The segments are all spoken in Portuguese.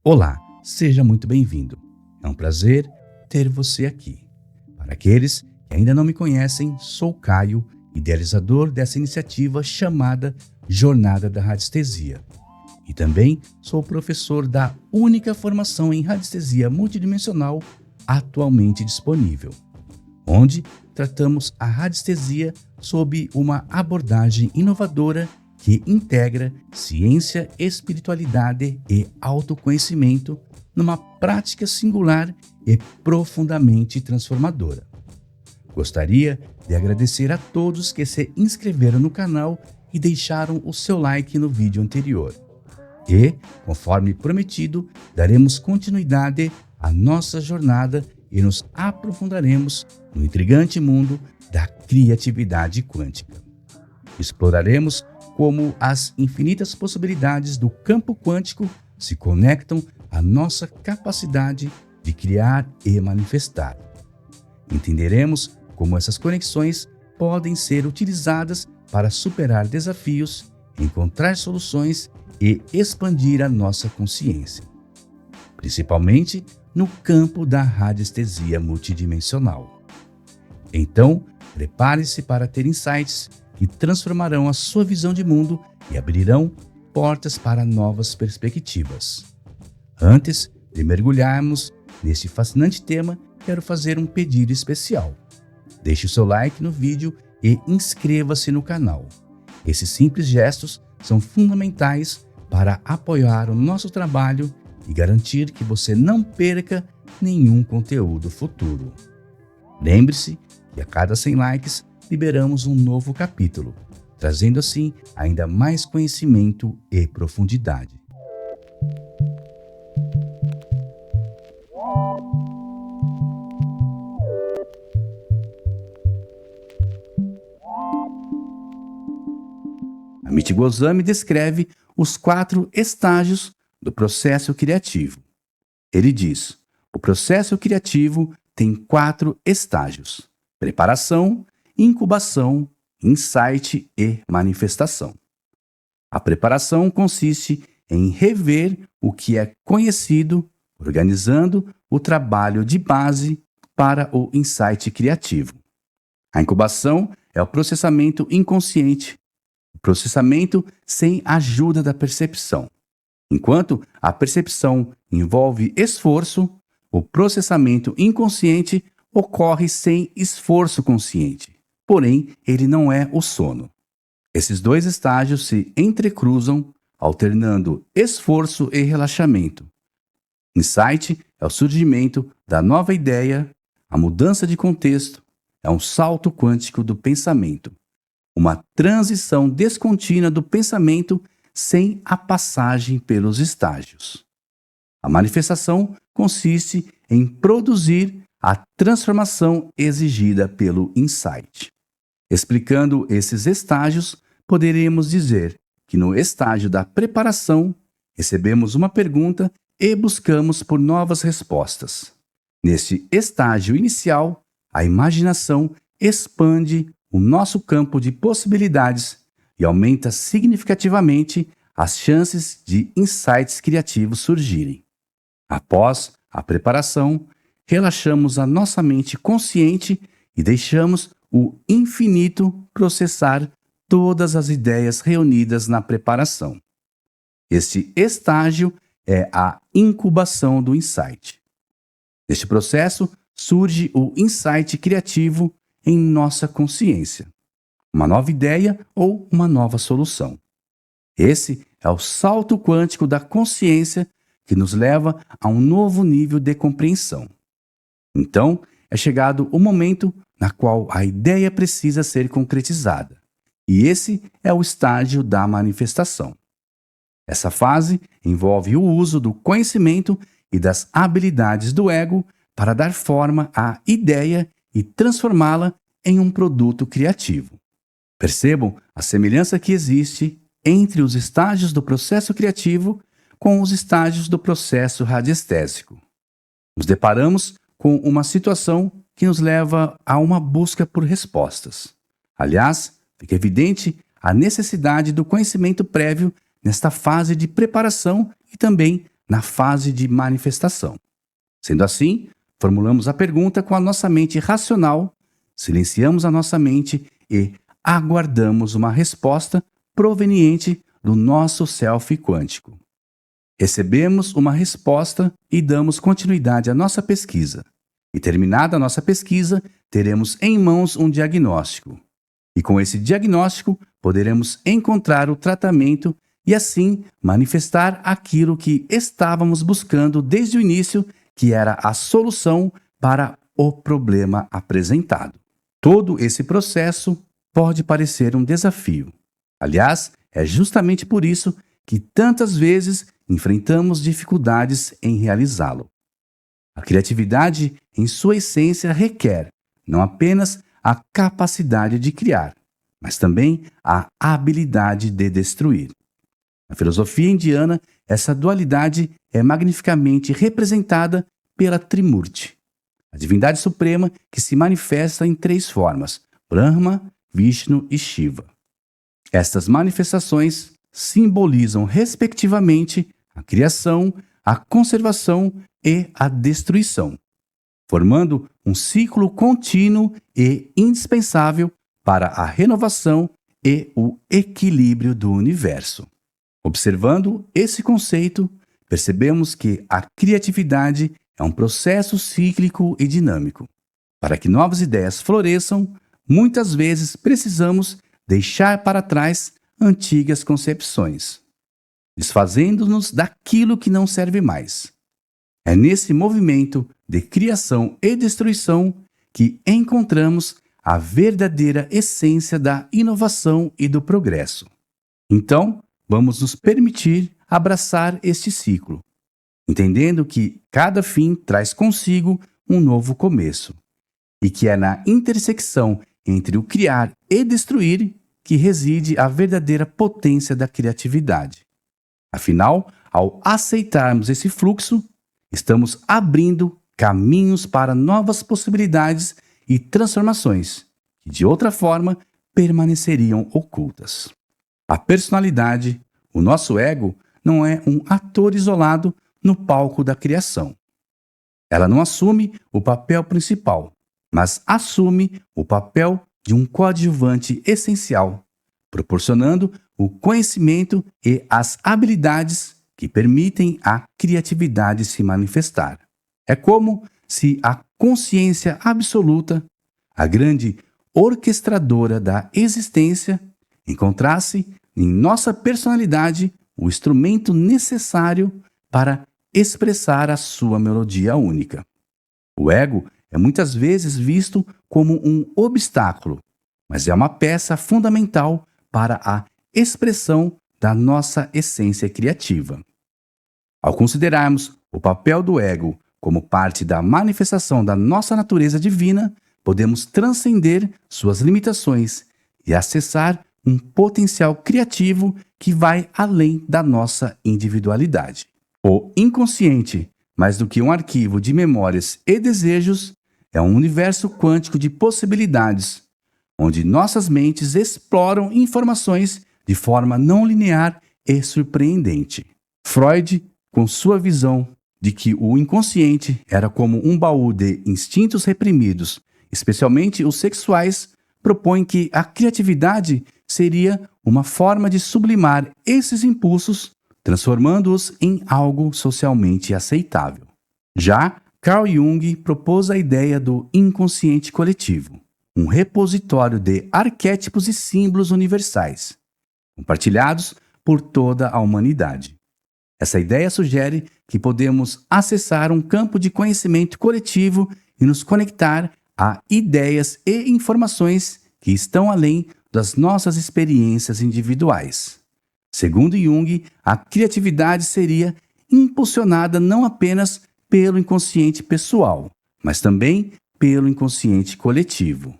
Olá, seja muito bem-vindo. É um prazer ter você aqui. Para aqueles que ainda não me conhecem, sou Caio, idealizador dessa iniciativa chamada Jornada da Radiestesia. E também sou professor da única formação em radiestesia multidimensional atualmente disponível, onde tratamos a radiestesia sob uma abordagem inovadora que integra ciência, espiritualidade e autoconhecimento numa prática singular e profundamente transformadora. Gostaria de agradecer a todos que se inscreveram no canal e deixaram o seu like no vídeo anterior. E, conforme prometido, daremos continuidade à nossa jornada e nos aprofundaremos no intrigante mundo da criatividade quântica. Exploraremos como as infinitas possibilidades do campo quântico se conectam à nossa capacidade de criar e manifestar. Entenderemos como essas conexões podem ser utilizadas para superar desafios, encontrar soluções e expandir a nossa consciência, principalmente no campo da radiestesia multidimensional. Então, prepare-se para ter insights que transformarão a sua visão de mundo e abrirão portas para novas perspectivas. Antes de mergulharmos neste fascinante tema, quero fazer um pedido especial. Deixe o seu like no vídeo e inscreva-se no canal. Esses simples gestos são fundamentais para apoiar o nosso trabalho e garantir que você não perca nenhum conteúdo futuro. Lembre-se que a cada 100 likes liberamos um novo capítulo, trazendo assim ainda mais conhecimento e profundidade. Amit Goswami descreve os 4 estágios do processo criativo. Ele diz: o processo criativo tem 4 estágios: preparação, incubação, insight e manifestação. A preparação consiste em rever o que é conhecido, organizando o trabalho de base para o insight criativo. A incubação é o processamento inconsciente, o processamento sem ajuda da percepção. Enquanto a percepção envolve esforço, o processamento inconsciente ocorre sem esforço consciente. Porém, ele não é o sono. Esses 2 estágios se entrecruzam, alternando esforço e relaxamento. Insight é o surgimento da nova ideia, a mudança de contexto, é um salto quântico do pensamento, uma transição descontínua do pensamento sem a passagem pelos estágios. A manifestação consiste em produzir a transformação exigida pelo insight. Explicando esses estágios, poderemos dizer que no estágio da preparação, recebemos uma pergunta e buscamos por novas respostas. Neste estágio inicial, a imaginação expande o nosso campo de possibilidades e aumenta significativamente as chances de insights criativos surgirem. Após a preparação, relaxamos a nossa mente consciente e deixamos o infinito processar todas as ideias reunidas na preparação. Este estágio é a incubação do insight. Neste processo, surge o insight criativo em nossa consciência, uma nova ideia ou uma nova solução. Esse é o salto quântico da consciência que nos leva a um novo nível de compreensão. Então, é chegado o momento na qual a ideia precisa ser concretizada, e esse é o estágio da manifestação. Essa fase envolve o uso do conhecimento e das habilidades do ego para dar forma à ideia e transformá-la em um produto criativo. Percebam a semelhança que existe entre os estágios do processo criativo com os estágios do processo radiestésico. Nos deparamos com uma situação que nos leva a uma busca por respostas. Aliás, fica evidente a necessidade do conhecimento prévio nesta fase de preparação e também na fase de manifestação. Sendo assim, formulamos a pergunta com a nossa mente racional, silenciamos a nossa mente e aguardamos uma resposta proveniente do nosso self quântico. Recebemos uma resposta e damos continuidade à nossa pesquisa. E terminada a nossa pesquisa, teremos em mãos um diagnóstico. E com esse diagnóstico, poderemos encontrar o tratamento e assim manifestar aquilo que estávamos buscando desde o início, que era a solução para o problema apresentado. Todo esse processo pode parecer um desafio. Aliás, é justamente por isso que tantas vezes enfrentamos dificuldades em realizá-lo. A criatividade, em sua essência, requer não apenas a capacidade de criar, mas também a habilidade de destruir. Na filosofia indiana, essa dualidade é magnificamente representada pela Trimurti, a divindade suprema que se manifesta em 3 formas: Brahma, Vishnu e Shiva. Estas manifestações simbolizam, respectivamente, a criação, a conservação e a destruição, formando um ciclo contínuo e indispensável para a renovação e o equilíbrio do universo. Observando esse conceito, percebemos que a criatividade é um processo cíclico e dinâmico. Para que novas ideias floresçam, muitas vezes precisamos deixar para trás antigas concepções, desfazendo-nos daquilo que não serve mais. É nesse movimento de criação e destruição que encontramos a verdadeira essência da inovação e do progresso. Então, vamos nos permitir abraçar este ciclo, entendendo que cada fim traz consigo um novo começo, e que é na intersecção entre o criar e destruir que reside a verdadeira potência da criatividade. Afinal, ao aceitarmos esse fluxo, estamos abrindo caminhos para novas possibilidades e transformações que, de outra forma, permaneceriam ocultas. A personalidade, o nosso ego, não é um ator isolado no palco da criação. Ela não assume o papel principal, mas assume o papel de um coadjuvante essencial, proporcionando o conhecimento e as habilidades que permitem à criatividade se manifestar. É como se a consciência absoluta, a grande orquestradora da existência, encontrasse em nossa personalidade o instrumento necessário para expressar a sua melodia única. O ego é muitas vezes visto como um obstáculo, mas é uma peça fundamental para a expressão da nossa essência criativa. Ao considerarmos o papel do ego como parte da manifestação da nossa natureza divina, podemos transcender suas limitações e acessar um potencial criativo que vai além da nossa individualidade. O inconsciente, mais do que um arquivo de memórias e desejos, é um universo quântico de possibilidades, onde nossas mentes exploram informações de forma não linear e surpreendente. Freud, com sua visão de que o inconsciente era como um baú de instintos reprimidos, especialmente os sexuais, propõe que a criatividade seria uma forma de sublimar esses impulsos, transformando-os em algo socialmente aceitável. Já Carl Jung propôs a ideia do inconsciente coletivo, um repositório de arquétipos e símbolos universais, compartilhados por toda a humanidade. Essa ideia sugere que podemos acessar um campo de conhecimento coletivo e nos conectar a ideias e informações que estão além das nossas experiências individuais. Segundo Jung, a criatividade seria impulsionada não apenas pelo inconsciente pessoal, mas também pelo inconsciente coletivo.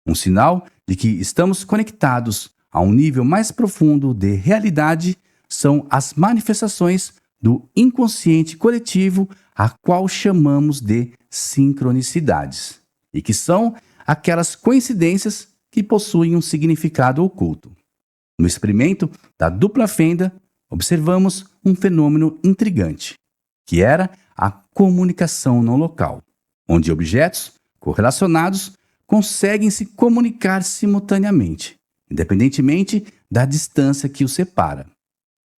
Um sinal de que estamos conectados a um nível mais profundo de realidade são as manifestações do inconsciente coletivo, a qual chamamos de sincronicidades, e que são aquelas coincidências que possuem um significado oculto. No experimento da dupla fenda, observamos um fenômeno intrigante. que era a comunicação não local, onde objetos correlacionados conseguem se comunicar simultaneamente, independentemente da distância que os separa.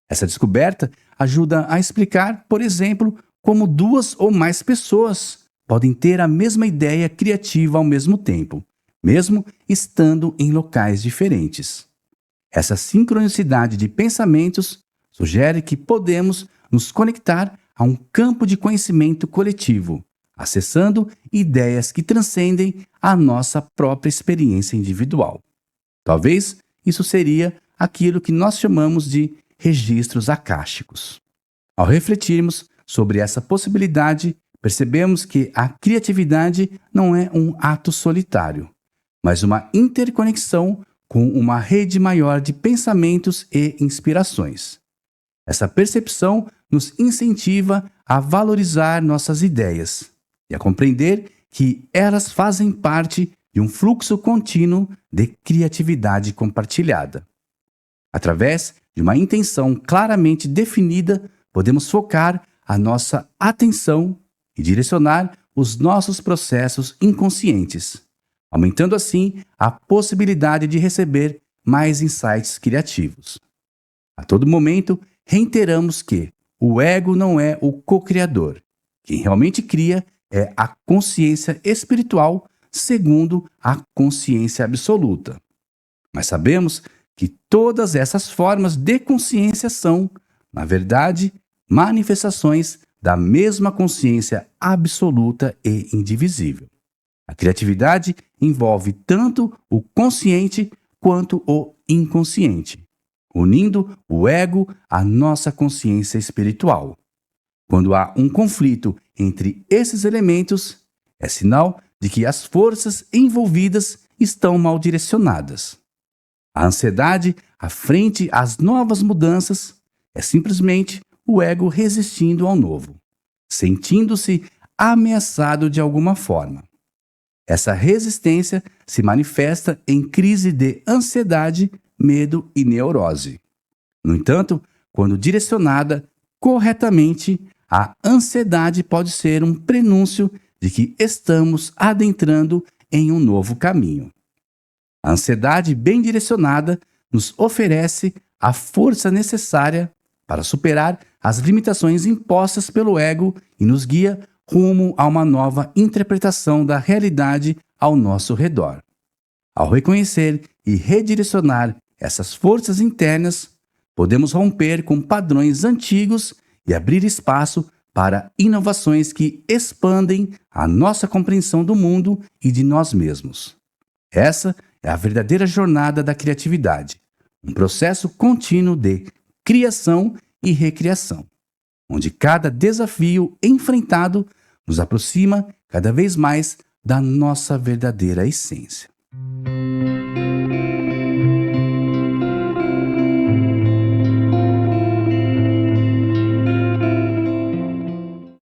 Essa descoberta ajuda a explicar, por exemplo, como duas ou mais pessoas podem ter a mesma ideia criativa ao mesmo tempo, mesmo estando em locais diferentes. Essa sincronicidade de pensamentos sugere que podemos nos conectar a um campo de conhecimento coletivo, acessando ideias que transcendem a nossa própria experiência individual. Talvez isso seria aquilo que nós chamamos de registros akáshicos. Ao refletirmos sobre essa possibilidade, percebemos que a criatividade não é um ato solitário, mas uma interconexão com uma rede maior de pensamentos e inspirações. Essa percepção nos incentiva a valorizar nossas ideias e a compreender que elas fazem parte de um fluxo contínuo de criatividade compartilhada. Através de uma intenção claramente definida, podemos focar a nossa atenção e direcionar os nossos processos inconscientes, aumentando assim a possibilidade de receber mais insights criativos. A todo momento, reiteramos que o ego não é o co-criador. Quem realmente cria é a consciência espiritual segundo a consciência absoluta. Mas sabemos que todas essas formas de consciência são, na verdade, manifestações da mesma consciência absoluta e indivisível. A criatividade envolve tanto o consciente quanto o inconsciente, unindo o ego à nossa consciência espiritual. Quando há um conflito entre esses elementos, é sinal de que as forças envolvidas estão mal direcionadas. A ansiedade à frente às novas mudanças é simplesmente o ego resistindo ao novo, sentindo-se ameaçado de alguma forma. Essa resistência se manifesta em crise de ansiedade, medo e neurose. No entanto, quando direcionada corretamente, a ansiedade pode ser um prenúncio de que estamos adentrando em um novo caminho. A ansiedade bem direcionada nos oferece a força necessária para superar as limitações impostas pelo ego e nos guia rumo a uma nova interpretação da realidade ao nosso redor. Ao reconhecer e redirecionar essas forças internas, podemos romper com padrões antigos e abrir espaço para inovações que expandem a nossa compreensão do mundo e de nós mesmos. Essa é a verdadeira jornada da criatividade, um processo contínuo de criação e recriação, onde cada desafio enfrentado nos aproxima cada vez mais da nossa verdadeira essência.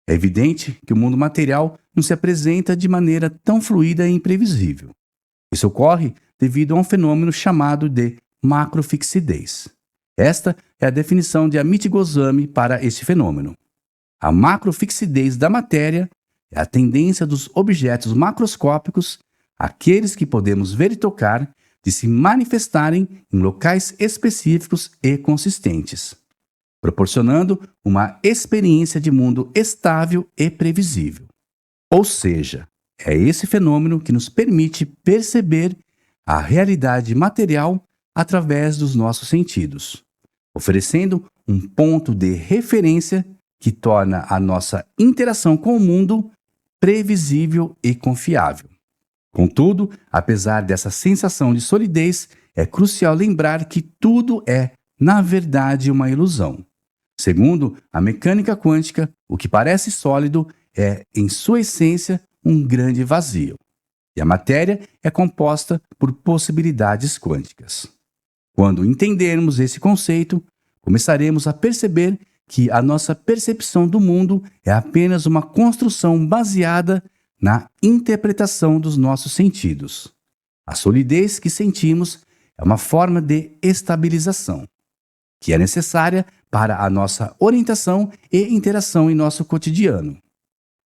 É evidente que o mundo material não se apresenta de maneira tão fluida e imprevisível. Isso ocorre devido a um fenômeno chamado de macrofixidez. Esta é a definição de Amit Goswami para esse fenômeno. A macrofixidez da matéria é a tendência dos objetos macroscópicos, aqueles que podemos ver e tocar, de se manifestarem em locais específicos e consistentes, proporcionando uma experiência de mundo estável e previsível. Ou seja, é esse fenômeno que nos permite perceber a realidade material através dos nossos sentidos, oferecendo um ponto de referência que torna a nossa interação com o mundo previsível e confiável. Contudo, apesar dessa sensação de solidez, é crucial lembrar que tudo é, na verdade, uma ilusão. Segundo a mecânica quântica, o que parece sólido é, em sua essência, um grande vazio. E a matéria é composta por possibilidades quânticas. Quando entendermos esse conceito, começaremos a perceber que a nossa percepção do mundo é apenas uma construção baseada na interpretação dos nossos sentidos. A solidez que sentimos é uma forma de estabilização. que é necessária para a nossa orientação e interação em nosso cotidiano.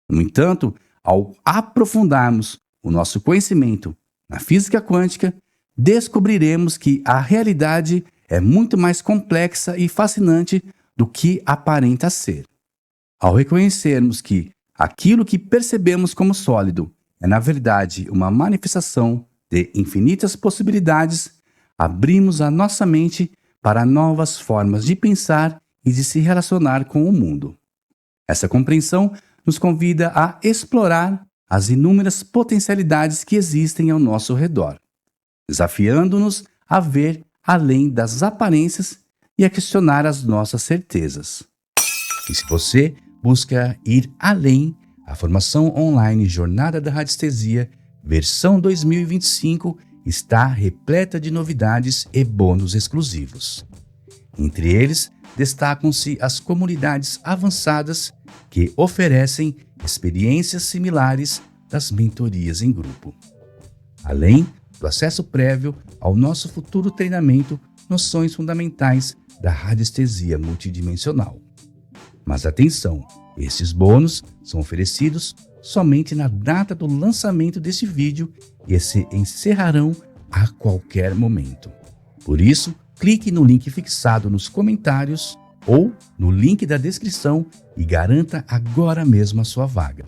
No entanto, ao aprofundarmos o nosso conhecimento na física quântica, descobriremos que a realidade é muito mais complexa e fascinante do que aparenta ser. Ao reconhecermos que aquilo que percebemos como sólido é, na verdade, uma manifestação de infinitas possibilidades, abrimos a nossa mente para novas formas de pensar e de se relacionar com o mundo. Essa compreensão nos convida a explorar as inúmeras potencialidades que existem ao nosso redor, desafiando-nos a ver além das aparências e a questionar as nossas certezas. E se você busca ir além, a formação online Jornada da Radiestesia, versão 2025, está repleta de novidades e bônus exclusivos. Entre eles, destacam-se as comunidades avançadas que oferecem experiências similares das mentorias em grupo, além do acesso prévio ao nosso futuro treinamento Noções Fundamentais da Radiestesia Multidimensional. Mas atenção, esses bônus são oferecidos somente na data do lançamento desse vídeo e se encerrarão a qualquer momento. Por isso, clique no link fixado nos comentários ou no link da descrição e garanta agora mesmo a sua vaga.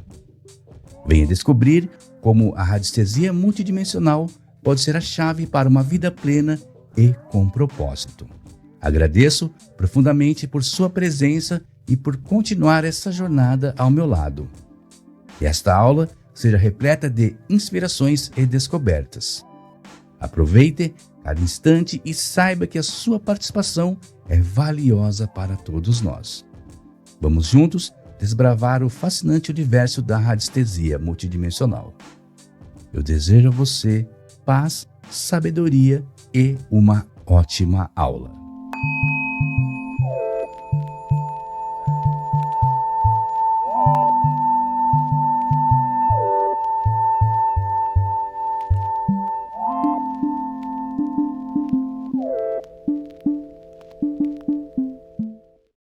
Venha descobrir como a radiestesia multidimensional pode ser a chave para uma vida plena e com propósito. Agradeço profundamente por sua presença e por continuar essa jornada ao meu lado. Que esta aula seja repleta de inspirações e descobertas. Aproveite cada instante e saiba que a sua participação é valiosa para todos nós. Vamos juntos desbravar o fascinante universo da radiestesia multidimensional. Eu desejo a você paz, sabedoria e uma ótima aula.